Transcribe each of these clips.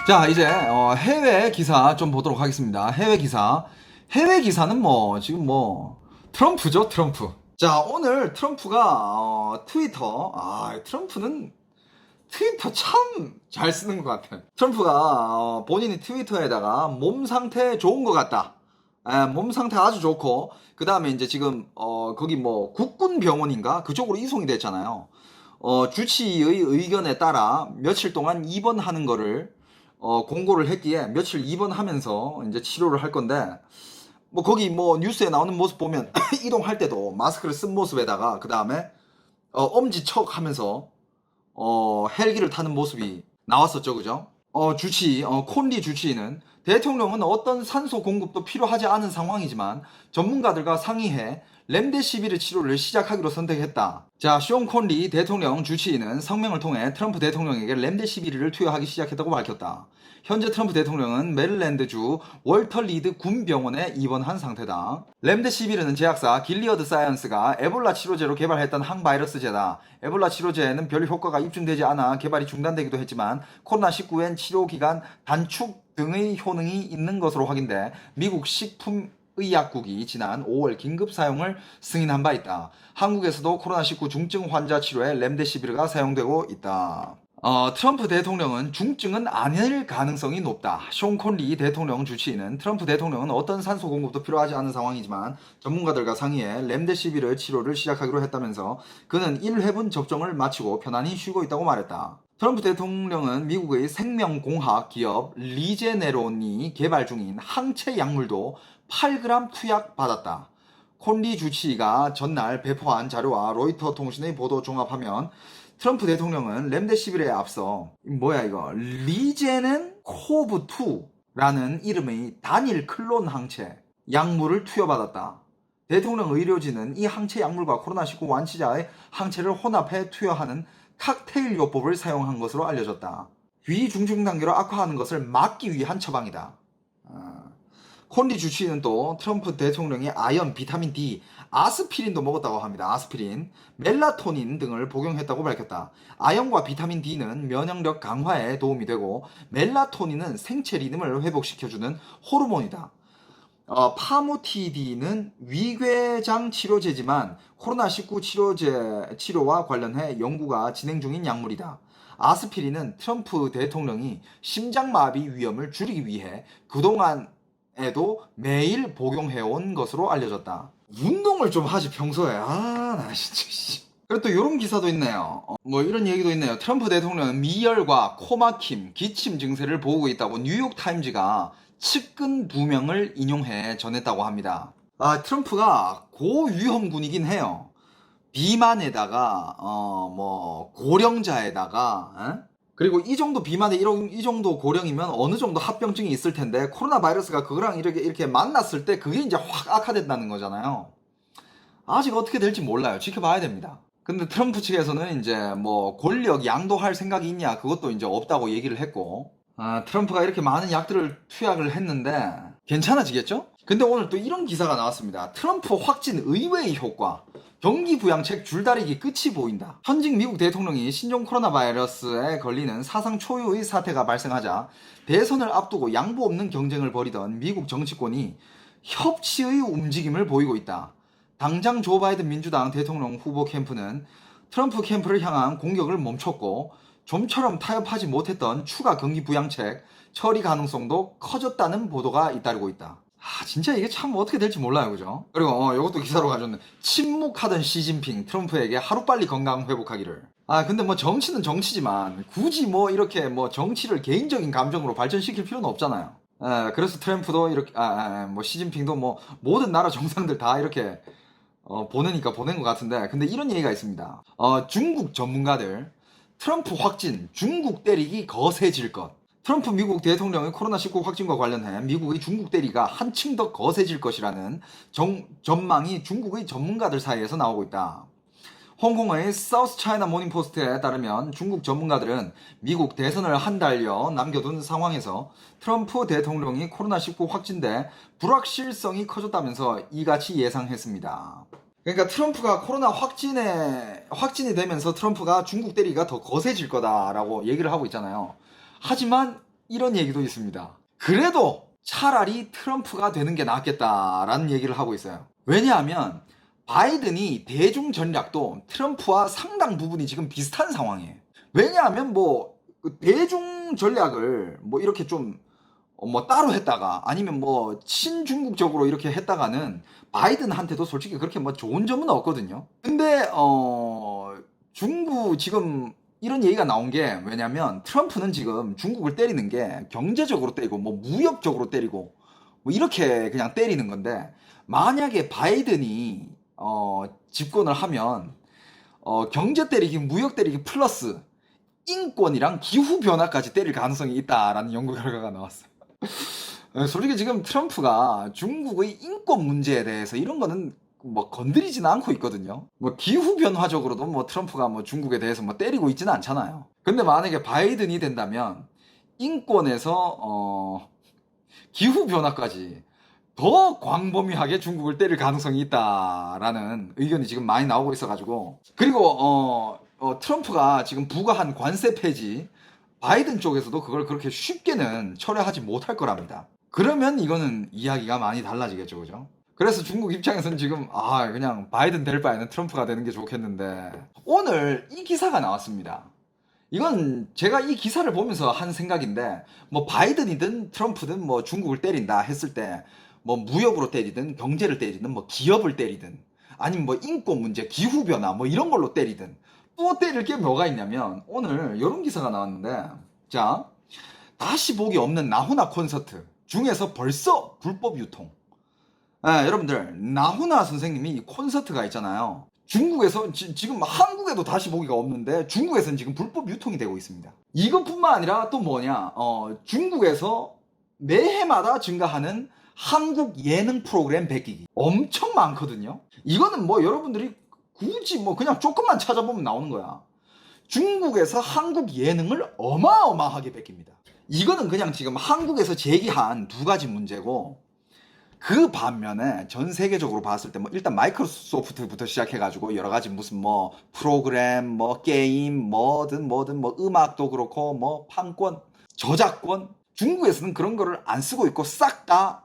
자, 이제 해외 기사 좀 보도록 하겠습니다. 해외 기사. 해외 기사는 뭐 지금 뭐 트럼프죠, 트럼프. 자, 오늘 트럼프가 트위터. 트럼프는 트위터 참 잘 쓰는 것 같아요. 트럼프가 본인이 트위터에다가 몸 상태 좋은 것 같다. 몸 상태 아주 좋고, 그 다음에 이제 지금 거기 뭐 국군 병원인가 그쪽으로 이송이 됐잖아요. 주치의 의견에 따라 며칠 동안 입원하는 거를 공고를 했기에 며칠 입원하면서 이제 치료를 할 건데, 뭐 거기 뭐 뉴스에 나오는 모습 보면 이동할 때도 마스크를 쓴 모습에다가 그 다음에 엄지척 하면서 헬기를 타는 모습이 나왔었죠, 그죠? 콘리 주치의는 대통령은 어떤 산소 공급도 필요하지 않은 상황이지만 전문가들과 상의해 렘데시비르 치료를 시작하기로 선택했다. 자, 쇼 콘리 대통령 주치의는 성명을 통해 트럼프 대통령에게 렘데시비르를 투여하기 시작했다고 밝혔다. 현재 트럼프 대통령은 메릴랜드주 월터 리드 군병원에 입원한 상태다. 렘데시비르는 제약사 길리어드 사이언스가 에볼라 치료제로 개발했던 항바이러스제다. 에볼라 치료제에는 별 효과가 입증되지 않아 개발이 중단되기도 했지만 코로나19엔 치료기간 단축 등의 효능이 있는 것으로 확인돼 미국 식품의약국이 지난 5월 긴급 사용을 승인한 바 있다. 한국에서도 코로나19 중증 환자 치료에 렘데시비르가 사용되고 있다. 트럼프 대통령은 중증은 아닐 가능성이 높다. 쇼 콘리 대통령 주치의는 트럼프 대통령은 어떤 산소 공급도 필요하지 않은 상황이지만 전문가들과 상의해 렘데시비르 치료를 시작하기로 했다면서 그는 1회분 접종을 마치고 편안히 쉬고 있다고 말했다. 트럼프 대통령은 미국의 생명공학 기업 리제네론이 개발 중인 항체 약물도 8g 투약받았다. 콘리 주치의가 전날 배포한 자료와 로이터 통신의 보도 종합하면 트럼프 대통령은 렘데시비르에 앞서 리제넨 코브2라는 이름의 단일 클론 항체 약물을 투여받았다. 대통령 의료진은 이 항체 약물과 코로나19 완치자의 항체를 혼합해 투여하는 칵테일 요법을 사용한 것으로 알려졌다. 위중증 단계로 악화하는 것을 막기 위한 처방이다. 콘리 주치의는 또 트럼프 대통령이 아연, 비타민 D, 아스피린도 먹었다고 합니다. 아스피린, 멜라토닌 등을 복용했다고 밝혔다. 아연과 비타민 D는 면역력 강화에 도움이 되고 멜라토닌은 생체 리듬을 회복시켜주는 호르몬이다. 파무티딘은 위궤장 치료제지만 코로나19 치료와 관련해 연구가 진행 중인 약물이다. 아스피린은 트럼프 대통령이 심장마비 위험을 줄이기 위해 그동안에도 매일 복용해온 것으로 알려졌다. 운동을 좀 하지 평소에. 나 진짜. 그리고 또 이런 기사도 있네요. 뭐 이런 얘기도 있네요. 트럼프 대통령은 미열과 코막힘, 기침 증세를 보이고 있다고 뉴욕타임즈가 측근 2명을 인용해 전했다고 합니다. 트럼프가 고위험군이긴 해요. 비만에다가 고령자에다가 그리고 이 정도 비만에 이 정도 고령이면 어느 정도 합병증이 있을 텐데 코로나 바이러스가 그거랑 이렇게 만났을 때 그게 이제 확 악화된다는 거잖아요. 아직 어떻게 될지 몰라요. 지켜봐야 됩니다. 근데 트럼프 측에서는 이제 뭐 권력 양도할 생각이 있냐 그것도 이제 없다고 얘기를 했고, 트럼프가 이렇게 많은 약들을 투약을 했는데 괜찮아지겠죠? 근데 오늘 또 이런 기사가 나왔습니다. 트럼프 확진 의외의 효과. 경기 부양책 줄다리기 끝이 보인다. 현직 미국 대통령이 신종 코로나 바이러스에 걸리는 사상 초유의 사태가 발생하자 대선을 앞두고 양보 없는 경쟁을 벌이던 미국 정치권이 협치의 움직임을 보이고 있다. 당장 조 바이든 민주당 대통령 후보 캠프는 트럼프 캠프를 향한 공격을 멈췄고 좀처럼 타협하지 못했던 추가 경기 부양책 처리 가능성도 커졌다는 보도가 잇따르고 있다. 진짜 이게 참 어떻게 될지 몰라요, 그죠? 그리고 이것도 기사로 가져왔네. 침묵하던 시진핑 트럼프에게 하루빨리 건강 회복하기를. 근데 뭐 정치는 정치지만 굳이 뭐 이렇게 뭐 정치를 개인적인 감정으로 발전시킬 필요는 없잖아요. 그래서 트럼프도 이렇게 뭐 시진핑도 뭐 모든 나라 정상들 다 이렇게 보내니까 보낸 것 같은데, 근데 이런 얘기가 있습니다. 중국 전문가들 트럼프 확진 중국 때리기 거세질 것. 트럼프 미국 대통령의 코로나19 확진과 관련해 미국의 중국 대리가 한층 더 거세질 것이라는 전망이 중국의 전문가들 사이에서 나오고 있다. 홍콩의 사우스 차이나 모닝포스트에 따르면 중국 전문가들은 미국 대선을 한 달여 남겨둔 상황에서 트럼프 대통령이 코로나19 확진돼 불확실성이 커졌다면서 이같이 예상했습니다. 그러니까 트럼프가 코로나 확진이 되면서 트럼프가 중국 대리가 더 거세질 거다라고 얘기를 하고 있잖아요. 하지만 이런 얘기도 있습니다. 그래도 차라리 트럼프가 되는 게 낫겠다라는 얘기를 하고 있어요. 왜냐하면 바이든이 대중 전략도 트럼프와 상당 부분이 지금 비슷한 상황이에요. 왜냐하면 뭐 대중 전략을 뭐 이렇게 좀 뭐 따로 했다가 아니면 뭐 친중국적으로 이렇게 했다가는 바이든한테도 솔직히 그렇게 뭐 좋은 점은 없거든요. 근데 중국 지금 이런 얘기가 나온 게 왜냐면 트럼프는 지금 중국을 때리는 게 경제적으로 때리고 뭐 무역적으로 때리고 뭐 이렇게 그냥 때리는 건데 만약에 바이든이 집권을 하면 경제 때리기 무역 때리기 플러스 인권이랑 기후 변화까지 때릴 가능성이 있다라는 연구 결과가 나왔어요. 솔직히 지금 트럼프가 중국의 인권 문제에 대해서 이런 거는 뭐 건드리지는 않고 있거든요. 뭐 기후 변화적으로도 뭐 트럼프가 뭐 중국에 대해서 뭐 때리고 있지는 않잖아요. 근데 만약에 바이든이 된다면 인권에서 기후 변화까지 더 광범위하게 중국을 때릴 가능성이 있다라는 의견이 지금 많이 나오고 있어가지고 그리고 트럼프가 지금 부과한 관세 폐지 바이든 쪽에서도 그걸 그렇게 쉽게는 철회하지 못할 거랍니다. 그러면 이거는 이야기가 많이 달라지겠죠, 그죠? 그래서 중국 입장에서는 지금 그냥 바이든 될 바에는 트럼프가 되는 게 좋겠는데 오늘 이 기사가 나왔습니다. 이건 제가 이 기사를 보면서 한 생각인데 뭐 바이든이든 트럼프든 뭐 중국을 때린다 했을 때 뭐 무역으로 때리든 경제를 때리든 뭐 기업을 때리든 아니면 뭐 인권 문제, 기후 변화 뭐 이런 걸로 때리든 또 때릴 게 뭐가 있냐면 오늘 이런 기사가 나왔는데 자 다시 보기 없는 나훈아 콘서트 중에서 벌써 불법 유통. 여러분들 나훈아 선생님이 이 콘서트가 있잖아요. 중국에서 지금 한국에도 다시 보기가 없는데 중국에서는 지금 불법 유통이 되고 있습니다. 이것뿐만 아니라 또 뭐냐 중국에서 매해마다 증가하는 한국 예능 프로그램 베끼기 엄청 많거든요. 이거는 뭐 여러분들이 굳이 뭐 그냥 조금만 찾아보면 나오는 거야. 중국에서 한국 예능을 어마어마하게 뺏깁니다. 이거는 그냥 지금 한국에서 제기한 두 가지 문제고 그 반면에 전 세계적으로 봤을 때 뭐 일단 마이크로소프트부터 시작해가지고 여러 가지 무슨 뭐 프로그램 뭐 게임 뭐든 뭐 음악도 그렇고 뭐 판권 저작권 중국에서는 그런 거를 안 쓰고 있고 싹 다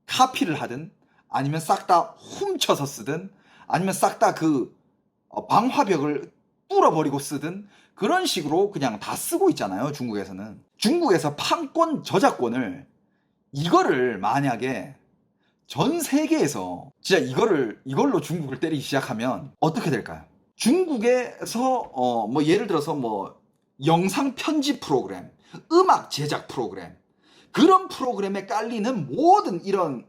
카피를 하든 아니면 싹 다 훔쳐서 쓰든 아니면 싹 다 그 방화벽을 뚫어버리고 쓰든 그런 식으로 그냥 다 쓰고 있잖아요. 중국에서는 중국에서 판권 저작권을 이거를 만약에 전 세계에서 진짜 이걸로 중국을 때리기 시작하면 어떻게 될까요? 중국에서 뭐 예를 들어서 뭐 영상 편집 프로그램, 음악 제작 프로그램 그런 프로그램에 깔리는 모든 이런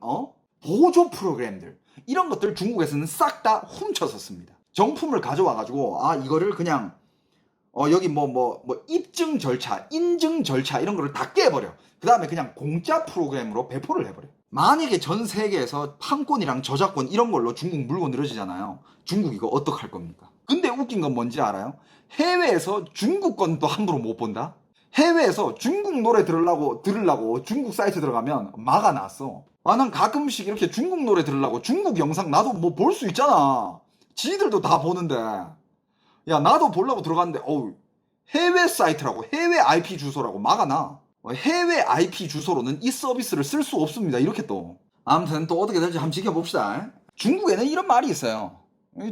보조 프로그램들 이런 것들 중국에서는 싹 다 훔쳐서 씁니다. 정품을 가져와가지고 이거를 그냥 여기 뭐 입증 절차, 인증 절차 이런 거를 다 깨버려. 그 다음에 그냥 공짜 프로그램으로 배포를 해버려. 만약에 전 세계에서 판권이랑 저작권 이런 걸로 중국 물고 늘어지잖아요. 중국 이거 어떡할 겁니까? 근데 웃긴 건 뭔지 알아요? 해외에서 중국 건도 함부로 못 본다? 해외에서 중국 노래 들으려고 중국 사이트 들어가면 막아놨어. 난 가끔씩 이렇게 중국 노래 들으려고 중국 영상 나도 뭐 볼 수 있잖아. 지들도 다 보는데. 야, 나도 보려고 들어갔는데, 해외 사이트라고, 해외 IP 주소라고 막아놔. 해외 IP 주소로는 이 서비스를 쓸 수 없습니다. 이렇게 또. 아무튼 또 어떻게 될지 한번 지켜봅시다. 중국에는 이런 말이 있어요.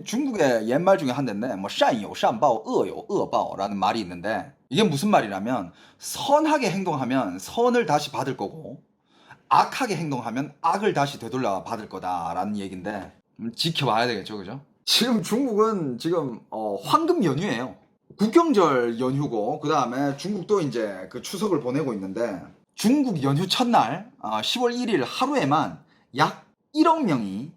중국의 옛말 중에 한 대인데, 뭐, 善요, 善바오, 어요, 어바오라는 말이 있는데, 이게 무슨 말이냐면, 선하게 행동하면 선을 다시 받을 거고, 악하게 행동하면 악을 다시 되돌려 받을 거다라는 얘기인데, 지켜봐야 되겠죠, 그죠? 지금 중국은 지금 황금 연휴예요. 국경절 연휴고 그 다음에 중국도 이제 그 추석을 보내고 있는데 중국 연휴 첫날 10월 1일 하루에만 약 1억 명이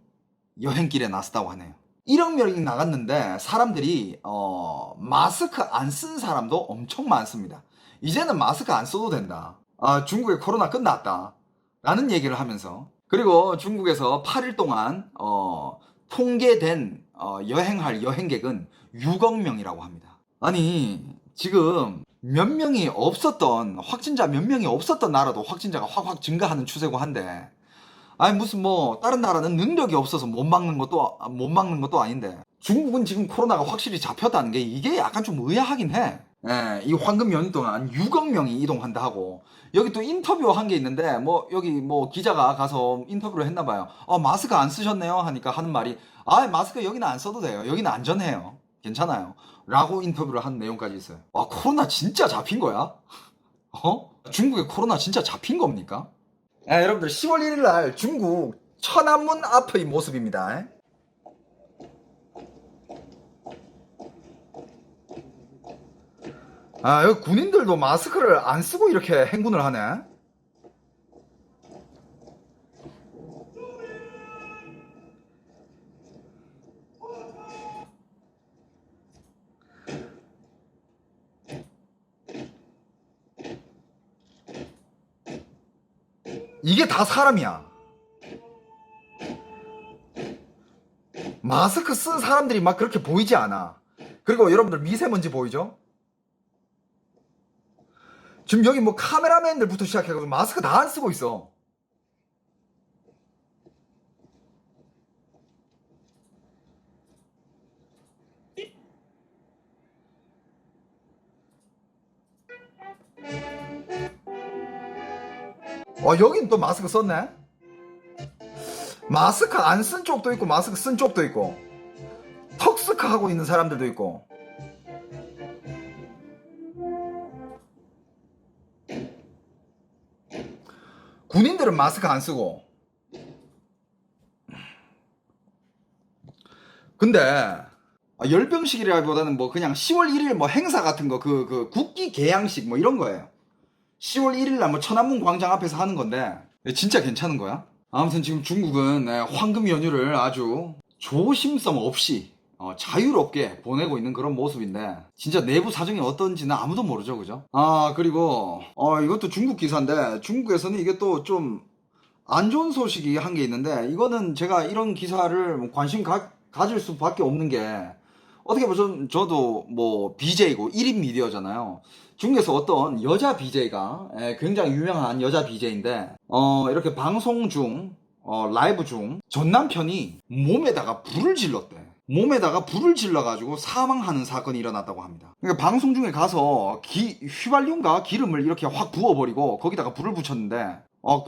여행길에 나섰다고 하네요. 1억 명이 나갔는데 사람들이 마스크 안 쓴 사람도 엄청 많습니다. 이제는 마스크 안 써도 된다. 중국의 코로나 끝났다. 라는 얘기를 하면서 그리고 중국에서 8일 동안 통계된 여행할 여행객은 6억 명이라고 합니다. 아니 지금 확진자 몇 명이 없었던 나라도 확진자가 확 증가하는 추세고 한데 무슨 뭐 다른 나라는 능력이 없어서 못 막는 것도 아닌데 중국은 지금 코로나가 확실히 잡혔다는 게 이게 약간 좀 의아하긴 해. 예, 이 황금 연휴 동안 6억 명이 이동한다 하고, 여기 또 인터뷰 한 게 있는데, 뭐, 여기 뭐 기자가 가서 인터뷰를 했나 봐요. 마스크 안 쓰셨네요? 하니까 하는 말이, 마스크 여기는 안 써도 돼요. 여기는 안전해요. 괜찮아요. 라고 인터뷰를 한 내용까지 있어요. 와, 코로나 진짜 잡힌 거야? 중국에 코로나 진짜 잡힌 겁니까? 여러분들 10월 1일 날 중국 천안문 앞의 모습입니다. 여기 군인들도 마스크를 안 쓰고 이렇게 행군을 하네. 이게 다 사람이야. 마스크 쓴 사람들이 막 그렇게 보이지 않아. 그리고 여러분들 미세먼지 보이죠? 지금 여기 뭐 카메라맨들부터 시작해가지고 마스크 다 안 쓰고 있어. 여긴 또 마스크 썼네? 마스크 안 쓴 쪽도 있고 마스크 쓴 쪽도 있고 턱스크 하고 있는 사람들도 있고. 군인들은 마스크 안 쓰고. 근데 열병식이라기보다는 뭐 그냥 10월 1일 뭐 행사 같은 거, 그 국기 개양식 뭐 이런 거예요. 10월 1일 날 뭐 천안문 광장 앞에서 하는 건데 진짜 괜찮은 거야? 아무튼 지금 중국은 황금 연휴를 아주 조심성 없이 자유롭게 보내고 있는 그런 모습인데, 진짜 내부 사정이 어떤지는 아무도 모르죠, 그죠? 그리고 이것도 중국 기사인데, 중국에서는 이게 또 좀 안 좋은 소식이 한 게 있는데, 이거는 제가 이런 기사를 관심 가질 수밖에 없는 게, 어떻게 보면 저도 뭐 BJ고 1인 미디어잖아요. 중국에서 어떤 여자 BJ가, 굉장히 유명한 여자 BJ인데 이렇게 방송 중 라이브 중 전 남편이 몸에다가 불을 질렀대. 몸에다가 불을 질러가지고 사망하는 사건이 일어났다고 합니다. 그러니까 방송 중에 가서 휘발유인가 기름을 이렇게 확 부어버리고 거기다가 불을 붙였는데,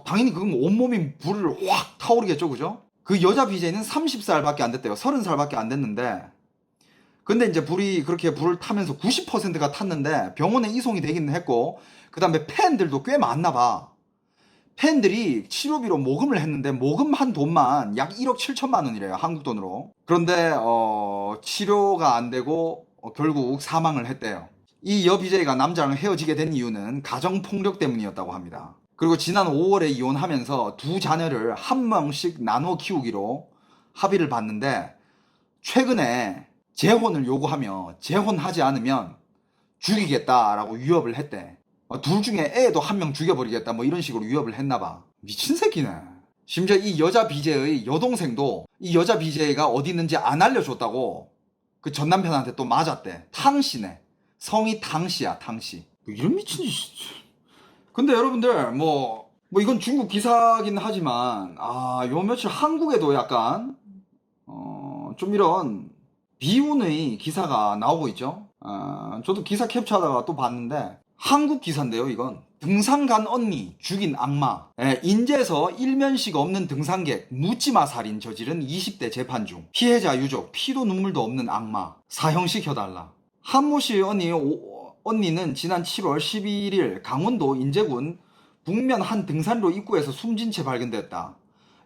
당연히 그건 온몸이 불을 확 타오르겠죠, 그죠? 그 여자 BJ는 30살밖에 안 됐대요. 30살밖에 안 됐는데, 근데 이제 그렇게 불을 타면서 90%가 탔는데 병원에 이송이 되기는 했고, 그 다음에 팬들도 꽤 많나 봐. 팬들이 치료비로 모금을 했는데 모금한 돈만 약 1억 7천만 원이래요, 한국 돈으로. 그런데 치료가 안 되고 결국 사망을 했대요. 이 여 BJ가 남자랑 헤어지게 된 이유는 가정폭력 때문이었다고 합니다. 그리고 지난 5월에 이혼하면서 두 자녀를 한 명씩 나눠 키우기로 합의를 봤는데, 최근에 재혼을 요구하며 재혼하지 않으면 죽이겠다라고 위협을 했대. 둘 중에 애도 한 명 죽여버리겠다 뭐 이런 식으로 위협을 했나봐. 미친 새끼네. 심지어 이 여자 BJ의 여동생도 이 여자 BJ가 어디 있는지 안 알려줬다고 그 전 남편한테 또 맞았대. 탕씨네. 성이 탕씨야, 탕씨. 뭐 이런 미친 짓. 근데 여러분들 뭐 이건 중국 기사긴 하지만 요 며칠 한국에도 약간 좀 이런 비운의 기사가 나오고 있죠. 저도 기사 캡처하다가 또 봤는데 한국 기사인데요, 이건. 등산 간 언니 죽인 악마. 인제에서 일면식 없는 등산객 묻지마 살인 저지른 20대 재판 중. 피해자 유족 피도 눈물도 없는 악마. 사형시켜달라. 한모씨 언니는 지난 7월 11일 강원도 인제군 북면 한 등산로 입구에서 숨진 채 발견됐다.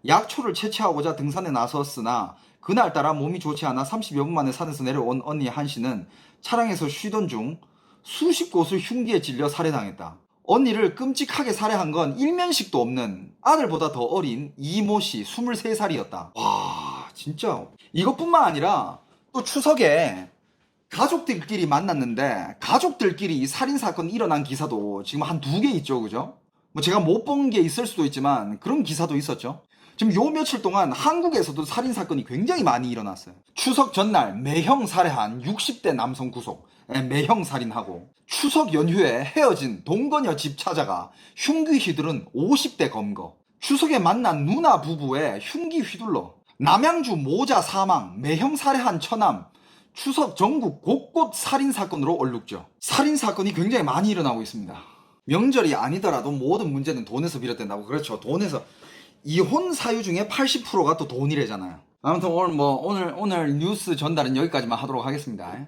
약초를 채취하고자 등산에 나섰으나 그날따라 몸이 좋지 않아 30여 분 만에 산에서 내려온 언니 한씨는 차량에서 쉬던 중 수십 곳을 흉기에 찔려 살해당했다. 언니를 끔찍하게 살해한 건 일면식도 없는 아들보다 더 어린 이모씨 23살이었다. 와, 진짜. 이것뿐만 아니라 또 추석에 가족들끼리 만났는데 가족들끼리 이 살인사건 일어난 기사도 지금 한 2개 있죠, 그죠? 뭐 제가 못 본 게 있을 수도 있지만 그런 기사도 있었죠. 지금 요 며칠 동안 한국에서도 살인사건이 굉장히 많이 일어났어요. 추석 전날 매형 살해한 60대 남성 구속, 매형 살인하고, 추석 연휴에 헤어진 동거녀 집 찾아가 흉기 휘두른 50대 검거, 추석에 만난 누나 부부의 흉기 휘둘러, 남양주 모자 사망, 매형 살해한 처남, 추석 전국 곳곳 살인사건으로 얼룩죠. 살인사건이 굉장히 많이 일어나고 있습니다. 명절이 아니더라도 모든 문제는 돈에서 비롯된다고. 그렇죠. 돈에서. 이혼 사유 중에 80%가 또 돈이래잖아요. 아무튼 오늘 뉴스 전달은 여기까지만 하도록 하겠습니다.